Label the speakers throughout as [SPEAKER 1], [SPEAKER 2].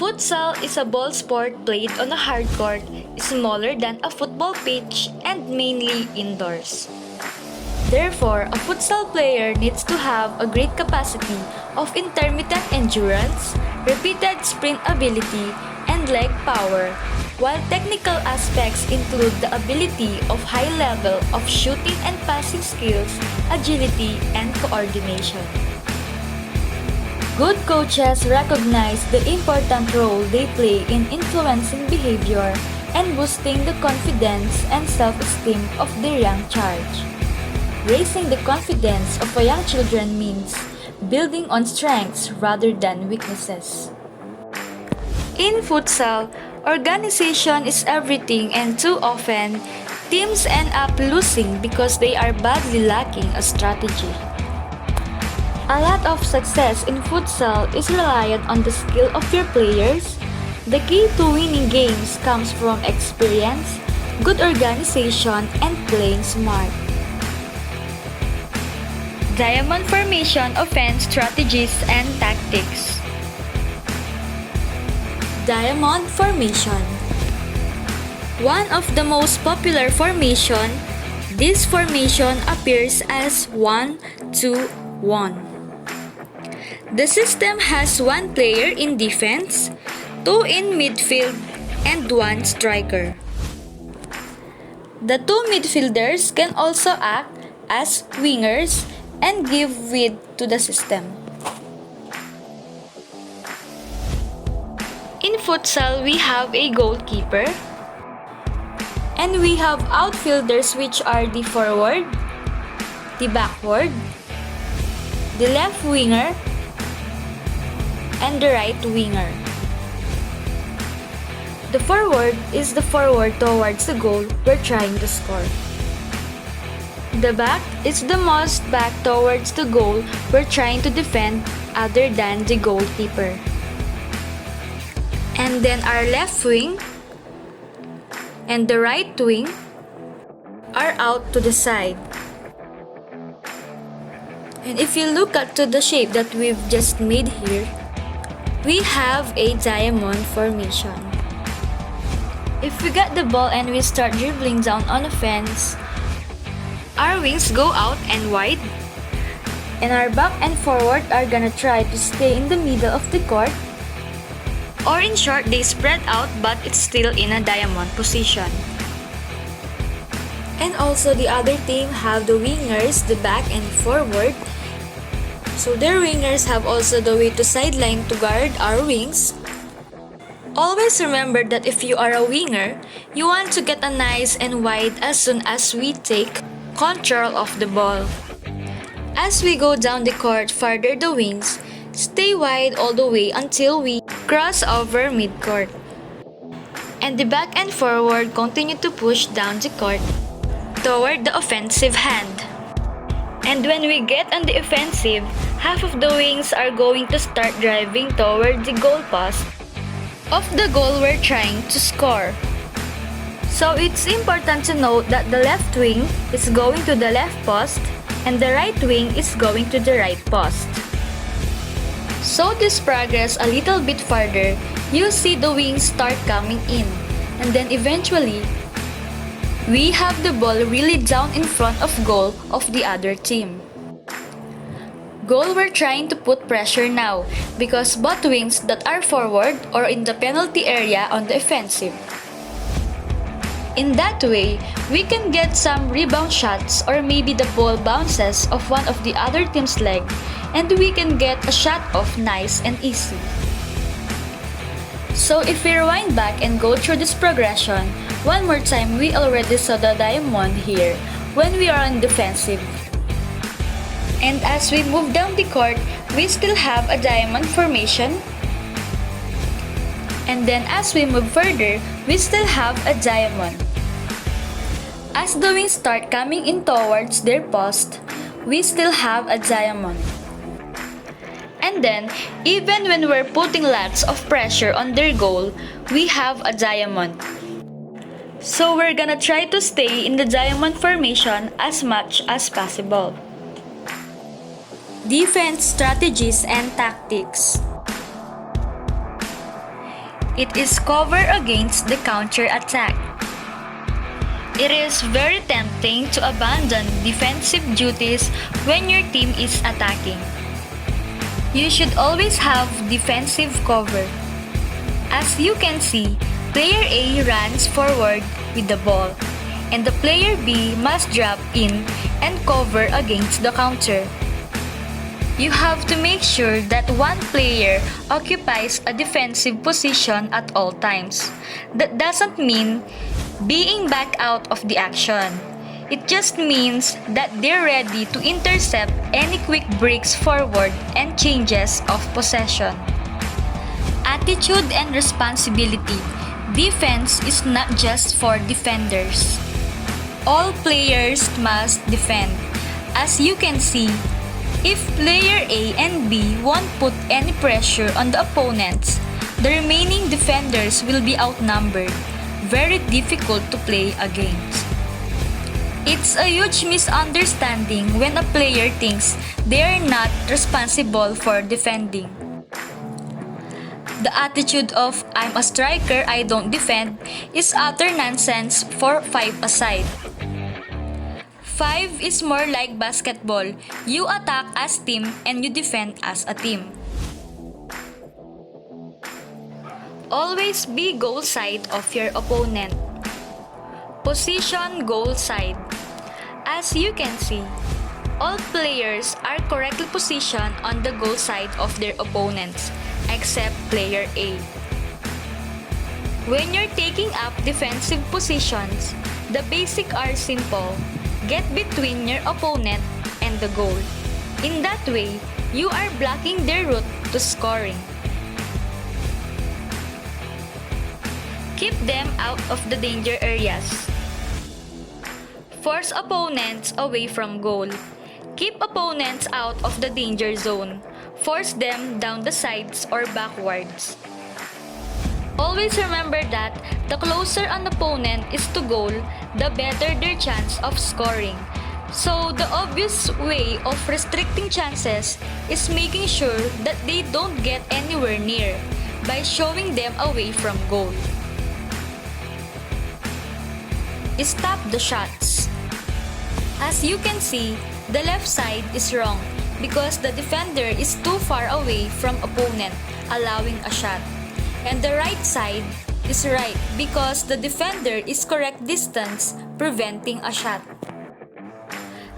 [SPEAKER 1] Futsal is a ball sport played on a hard court, smaller than a football pitch, and mainly indoors. Therefore, a futsal player needs to have a great capacity of intermittent endurance, repeated sprint ability, and leg power, while technical aspects include the ability of high level of shooting and passing skills, agility, and coordination. Good coaches recognize the important role they play in influencing behavior and boosting the confidence and self-esteem of their young charge. Raising the confidence of a young children means building on strengths rather than weaknesses. In futsal, organization is everything, and too often, teams end up losing because they are badly lacking a strategy. A lot of success in futsal is reliant on the skill of your players. The key to winning games comes from experience, good organization, and playing smart. Diamond formation offense strategies and tactics. Diamond formation. One of the most popular formation, this formation appears as 1-2-1. The system has one player in defense, two in midfield, and one striker. The two midfielders can also act as wingers and give width to the system. In futsal, we have a goalkeeper, and we have outfielders, which are the forward, the backward, the left winger, and the right winger. The forward is the forward towards the goal we're trying to score. The back is the most back towards the goal we're trying to defend other than the goalkeeper. And then our left wing and the right wing are out to the side. And if you look at to the shape that we've just made here, we have a diamond formation. If we get the ball and we start dribbling down on offense, our wings go out and wide, and our back and forward are gonna try to stay in the middle of the court, or in short, they spread out but it's still in a diamond position. And also the other team have the wingers, the back and forward, so their wingers have also the way to sideline to guard our wings. Always remember that if you are a winger, you want to get a nice and wide as soon as we take control of the ball. As we go down the court farther the wings, stay wide all the way until we cross over mid-court. And the back and forward continue to push down the court toward the offensive hand. And when we get on the offensive, half of the wings are going to start driving toward the goal post of the goal we're trying to score. So it's important to note that the left wing is going to the left post and the right wing is going to the right post. So this progress a little bit farther, you'll see the wings start coming in, and then eventually, we have the ball really down in front of goal of the other team. Goal, we're trying to put pressure now because both wings that are forward or in the penalty area on the offensive. In that way, we can get some rebound shots, or maybe the ball bounces off one of the other team's leg and we can get a shot off nice and easy. So if we rewind back and go through this progression, one more time, we already saw the diamond here when we are on defensive. And as we move down the court, we still have a diamond formation. And then as we move further, we still have a diamond. As the wings start coming in towards their post, we still have a diamond. And then, even when we're putting lots of pressure on their goal, we have a diamond. So we're gonna try to stay in the diamond formation as much as possible. Defense strategies and tactics. It is cover against the counter attack. It is very tempting to abandon defensive duties when your team is attacking. You should always have defensive cover. As you can see, player A runs forward with the ball, and the player B must drop in and cover against the counter. You have to make sure that one player occupies a defensive position at all times. That doesn't mean being back out of the action. It just means that they're ready to intercept any quick breaks forward and changes of possession. Attitude and responsibility. Defense is not just for defenders. All players must defend. As you can see, if player A and B won't put any pressure on the opponents, the remaining defenders will be outnumbered. Very difficult to play against. It's a huge misunderstanding when a player thinks they are not responsible for defending. The attitude of "I'm a striker, I don't defend" is utter nonsense for 5 aside. 5 is more like basketball. You attack as team and you defend as a team. Always be goal side of your opponent. Position goal side. As you can see, all players are correctly positioned on the goal side of their opponents, except player A. When you're taking up defensive positions, the basics are simple. Get between your opponent and the goal. In that way, you are blocking their route to scoring. Keep them out of the danger areas. Force opponents away from goal. Keep opponents out of the danger zone. Force them down the sides or backwards. Always remember that the closer an opponent is to goal, the better their chance of scoring. So the obvious way of restricting chances is making sure that they don't get anywhere near by showing them away from goal. Stop the shots. As you can see, the left side is wrong because the defender is too far away from opponent, allowing a shot. And the right side is right because the defender is correct distance, preventing a shot.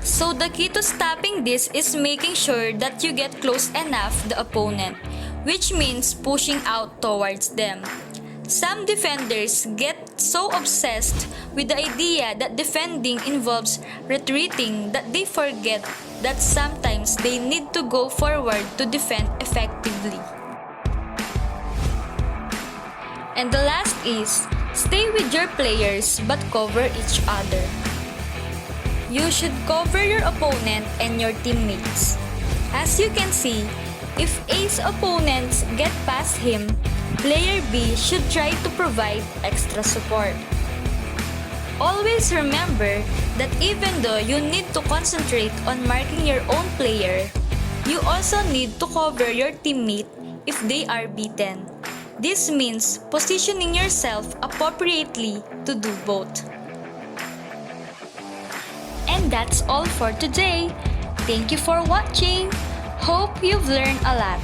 [SPEAKER 1] So the key to stopping this is making sure that you get close enough the opponent, which means pushing out towards them. Some defenders get so obsessed with the idea that defending involves retreating that they forget that sometimes they need to go forward to defend effectively. And the last is, stay with your players but cover each other. You should cover your opponent and your teammates. As you can see, if A's opponents get past him, player B should try to provide extra support. Always remember that even though you need to concentrate on marking your own player, you also need to cover your teammate if they are beaten. This means positioning yourself appropriately to do both. And that's all for today. Thank you for watching. Hope you've learned a lot.